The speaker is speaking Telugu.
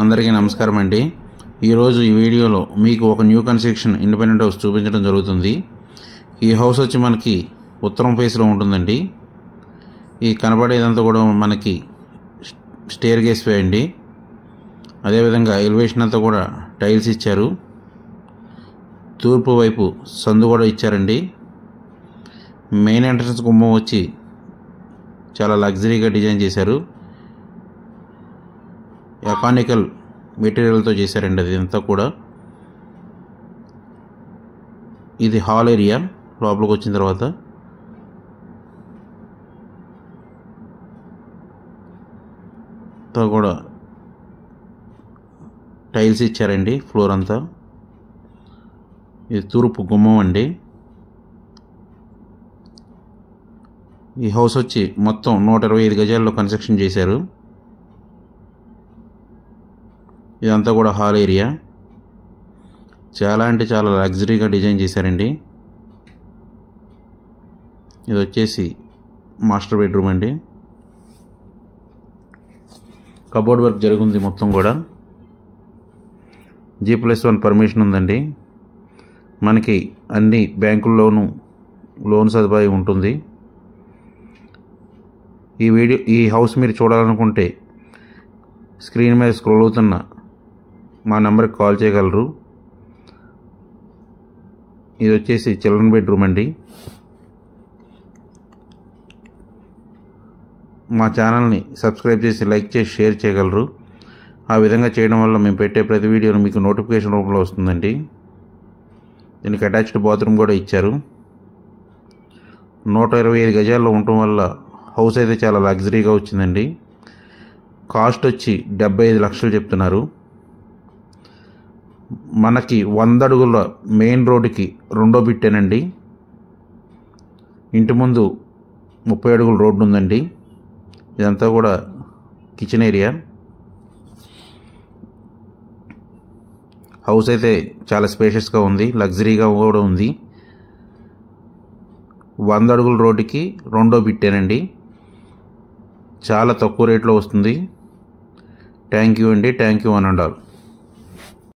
అందరికీ నమస్కారం అండి. ఈరోజు ఈ వీడియోలో మీకు ఒక న్యూ కన్స్ట్రక్షన్ ఇండిపెండెంట్ హౌస్ చూపించడం జరుగుతుంది. ఈ హౌస్ వచ్చి మనకి ఉత్తరం ఫేస్లో ఉంటుందండి. ఈ కనబడేదంతా కూడా మనకి స్టేర్ గేస్ వే అండి. అదేవిధంగా ఎలివేషన్ అంతా కూడా టైల్స్ ఇచ్చారు. తూర్పు వైపు సందు కూడా ఇచ్చారండి. మెయిన్ ఎంట్రన్స్ గుమ్మం వచ్చి చాలా లగ్జరీగా డిజైన్ చేశారు. ఎకానికల్ మెటీరియల్తో చేశారండి. అది అంతా కూడా ఇది హాల్ ఏరియా. లోపలికి వచ్చిన తర్వాత కూడా టైల్స్ ఇచ్చారండి. ఫ్లోర్ అంతా ఇది తూర్పు గుమ్మం అండి. ఈ హౌస్ వచ్చి మొత్తం 125 గజాల్లో కన్స్ట్రక్షన్ చేశారు. ఇదంతా కూడా హాల్ ఏరియా. చాలా అంటే చాలా లగ్జరీగా డిజైన్ చేశారండి. ఇది వచ్చేసి మాస్టర్ బెడ్రూమ్ అండి. కబోర్డ్ వర్క్ జరుగుంది మొత్తం కూడా. G+1 పర్మిషన్ ఉందండి. మనకి అన్ని బ్యాంకుల్లోనూ లోన్ సదుపాయం ఉంటుంది. ఈ హౌస్ మీరు చూడాలనుకుంటే స్క్రీన్ మీద స్క్రోల్ అవుతున్న మా నెంబర్కి కాల్ చేయగలరు. ఇది వచ్చేసి చిల్డ్రన్ బెడ్రూమ్ అండి. మా ఛానల్ని సబ్స్క్రైబ్ చేసి లైక్ చేసి షేర్ చేయగలరు. ఆ విధంగా చేయడం వల్ల మేము పెట్టే ప్రతి వీడియోను మీకు నోటిఫికేషన్ రూపంలో వస్తుందండి. దీనికి అటాచ్డ్ బాత్రూమ్ కూడా ఇచ్చారు. 125 గజాల్లో ఉండటం వల్ల హౌస్ అయితే చాలా లగ్జరీగా వచ్చిందండి. కాస్ట్ వచ్చి 75 లక్షలు చెప్తున్నారు. మనకి 100 అడుగుల మెయిన్ రోడ్డుకి రెండో బిట్టేనండి. ఇంటి ముందు 30 అడుగుల రోడ్డు ఉందండి. ఇదంతా కూడా కిచెన్ ఏరియా. హౌస్ అయితే చాలా స్పేషియస్గా ఉంది, లగ్జరీగా కూడా ఉంది. 100 అడుగుల రోడ్డుకి రెండో బిట్టేనండి. చాలా తక్కువ రేట్లో వస్తుంది. థ్యాంక్ యూ అండి. Thank you one and all.